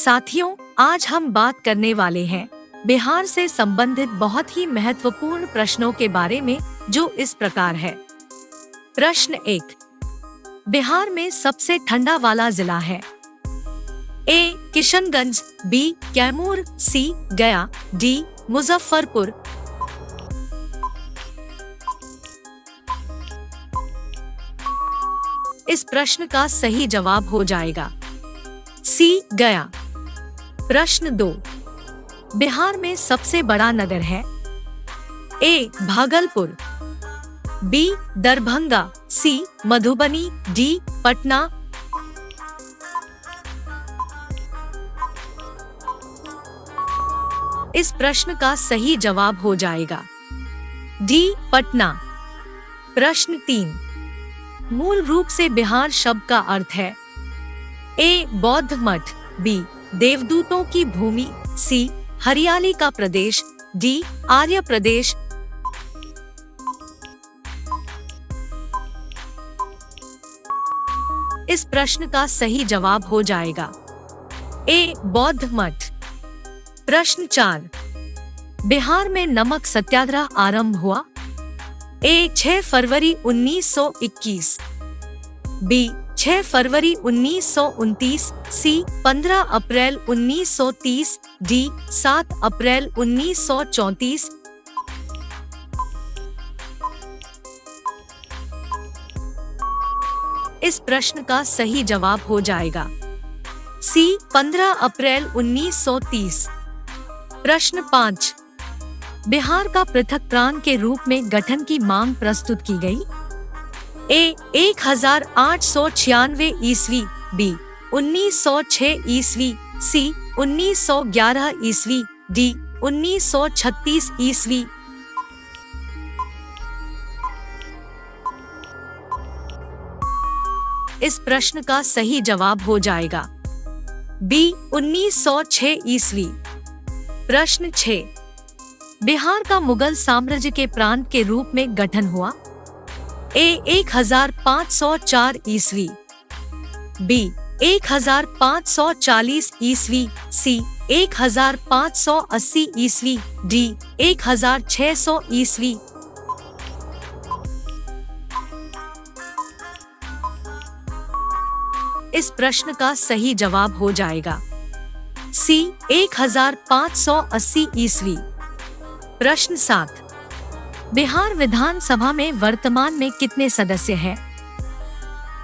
साथियों, आज हम बात करने वाले हैं बिहार से संबंधित बहुत ही महत्वपूर्ण प्रश्नों के बारे में, जो इस प्रकार है। प्रश्न 1। बिहार में सबसे ठंडा वाला जिला है? ए. किशनगंज, बी. कैमूर, सी. गया, डी. मुजफ्फरपुर। इस प्रश्न का सही जवाब हो जाएगा सी. गया। प्रश्न 2। बिहार में सबसे बड़ा नगर है? ए. भागलपुर, बी. दरभंगा, सी. मधुबनी, डी. पटना। इस प्रश्न का सही जवाब हो जाएगा डी. पटना। प्रश्न 3। मूल रूप से बिहार शब्द का अर्थ है? ए. बौद्ध मठ, बी. देवदूतों की भूमि, सी. हरियाली का प्रदेश, डी. आर्य प्रदेश। इस प्रश्न का सही जवाब हो जाएगा ए. बौद्ध मठ। प्रश्न 4। बिहार में नमक सत्याग्रह आरंभ हुआ? ए. 6 फरवरी 1921, बी. 6 फरवरी 1929, सी. 15 अप्रैल 1930, डी. 7 अप्रैल 1934। इस प्रश्न का सही जवाब हो जाएगा सी. 15 अप्रैल 1930। प्रश्न 5। बिहार का पृथक प्रांत के रूप में गठन की मांग प्रस्तुत की गई? ए. 1896 ईस्वी, बी. 1906 ईस्वी, सी. 1911 ईस्वी, डी. 1936 ईस्वी। इस प्रश्न का सही जवाब हो जाएगा बी. 1906 ईस्वी। प्रश्न 6। बिहार का मुगल साम्राज्य के प्रांत के रूप में गठन हुआ? ए. 1504 ईस्वी, बी. 1540 ईस्वी, सी. 1580 ईस्वी, डी. 1600 ईस्वी। इस प्रश्न का सही जवाब हो जाएगा सी. 1580 ईस्वी। प्रश्न 7। बिहार विधानसभा में वर्तमान में कितने सदस्य हैं?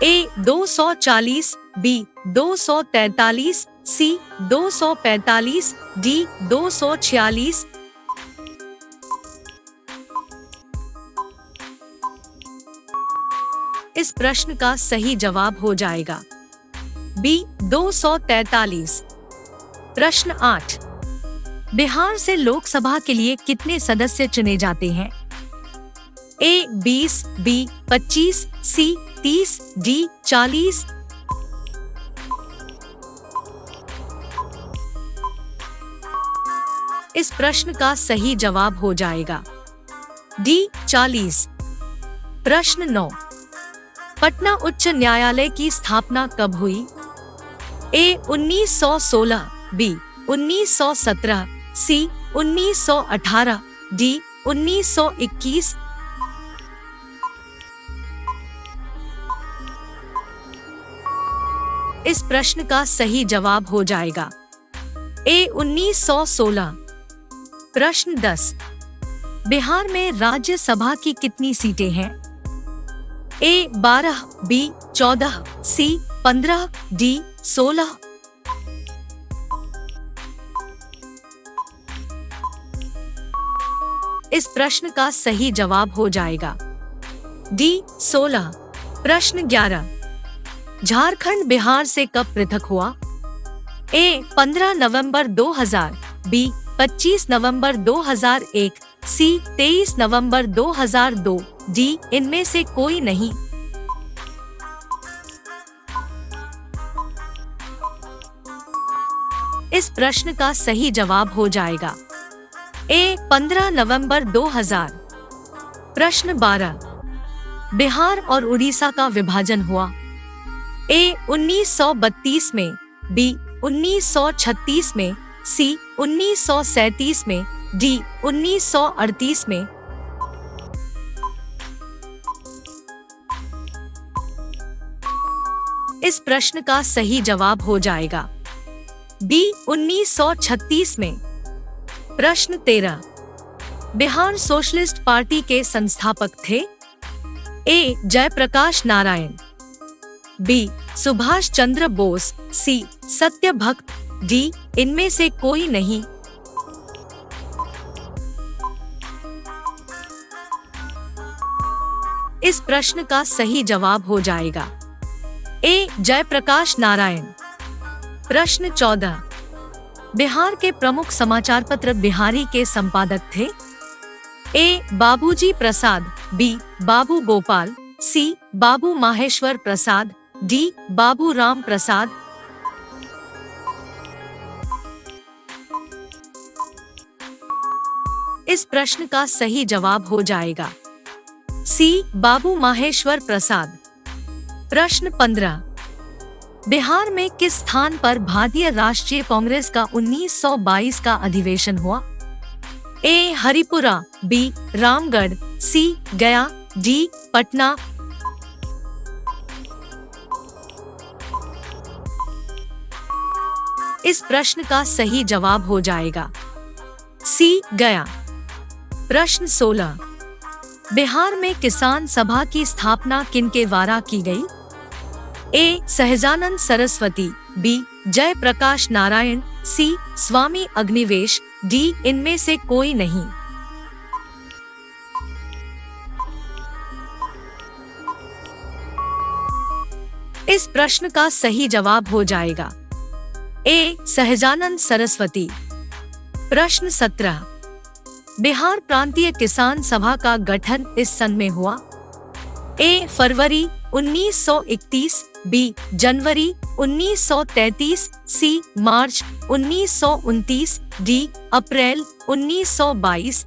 ए. 240, बी. 243, सी. 245, डी. 246। इस प्रश्न का सही जवाब हो जाएगा बी. 243। प्रश्न 8। बिहार से लोकसभा के लिए कितने सदस्य चुने जाते हैं? ए. 20, बी. 25, सी. 30, डी. 40। इस प्रश्न का सही जवाब हो जाएगा डी. 40। प्रश्न 9। पटना उच्च न्यायालय की स्थापना कब हुई? ए. 1916, बी. 1917, सी. 1918, डी. 1921। इस प्रश्न का सही जवाब हो जाएगा ए. 1916। प्रश्न 10। बिहार में राज्यसभा की कितनी सीटें हैं? ए. 12, बी. 14, सी. 15, डी. 16। इस प्रश्न का सही जवाब हो जाएगा डी. 16। प्रश्न 11। झारखंड बिहार से कब पृथक हुआ? ए. 15 नवंबर 2000, बी. 25 नवंबर 2001, सी. 23 नवंबर 2002, डी. इनमें से कोई नहीं। इस प्रश्न का सही जवाब हो जाएगा ए. 15 नवंबर 2000। प्रश्न 12। बिहार और उड़ीसा का विभाजन हुआ? ए. 1932 में, बी. 1936 में, सी 1937 में, डी 1938 में। इस प्रश्न का सही जवाब हो जाएगा बी 1936 में। प्रश्न 13, बिहार सोशलिस्ट पार्टी के संस्थापक थे? ए जयप्रकाश नारायण, बी सुभाष चंद्र बोस, सी सत्यभक्त, डी इनमें से कोई नहीं। इस प्रश्न का सही जवाब हो जाएगा ए जयप्रकाश नारायण। प्रश्न 14, बिहार के प्रमुख समाचार पत्र बिहारी के संपादक थे? ए बाबूजी प्रसाद, बी बाबू गोपाल, सी बाबू माहेश्वर प्रसाद, डी बाबू राम प्रसाद। इस प्रश्न का सही जवाब हो जाएगा सी बाबू माहेश्वर प्रसाद। प्रश्न 15, बिहार में किस स्थान पर भारतीय राष्ट्रीय कांग्रेस का 1922 का अधिवेशन हुआ? ए हरिपुरा, बी रामगढ़, सी गया, डी पटना। इस प्रश्न का सही जवाब हो जाएगा सी गया। प्रश्न 16, बिहार में किसान सभा की स्थापना किनके द्वारा की गई? ए सहजानंद सरस्वती, बी जयप्रकाश नारायण, सी स्वामी अग्निवेश, डी इनमें से कोई नहीं। इस प्रश्न का सही जवाब हो जाएगा ए सहजानंद सरस्वती। प्रश्न 17, बिहार प्रांतीय किसान सभा का गठन इस सन में हुआ? ए फरवरी 1931, बी जनवरी 1933, सी मार्च 1929, डी अप्रैल 1922।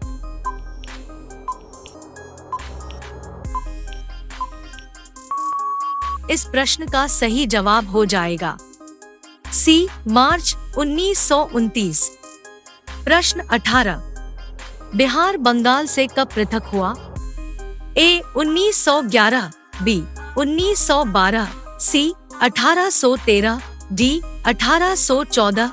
इस प्रश्न का सही जवाब हो जाएगा सी मार्च 1929। प्रश्न 18, बिहार बंगाल से कब पृथक हुआ? ए 1911, बी 1912, सी 1813, डी 1814।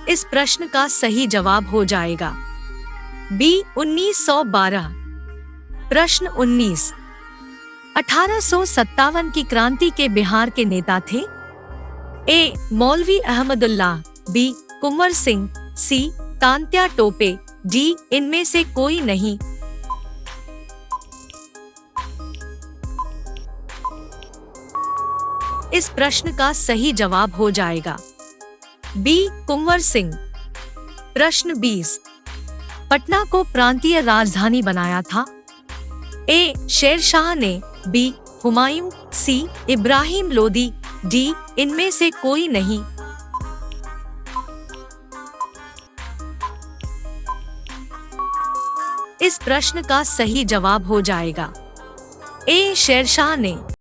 इस प्रश्न का सही जवाब हो जाएगा बी 1912। प्रश्न 19, 1857 की क्रांति के बिहार के नेता थे? ए मौलवी अहमदुल्लाह, बी कुंवर सिंह, सी तांत्या टोपे, डी इनमें से कोई नहीं। इस प्रश्न का सही जवाब हो जाएगा बी कुंवर सिंह। प्रश्न 20, पटना को प्रांतीय राजधानी बनाया था? ए शेरशाह ने, बी हुमायूं, सी इब्राहिम लोदी, डी इनमें से कोई नहीं। इस प्रश्न का सही जवाब हो जाएगा ए शेरशाह ने।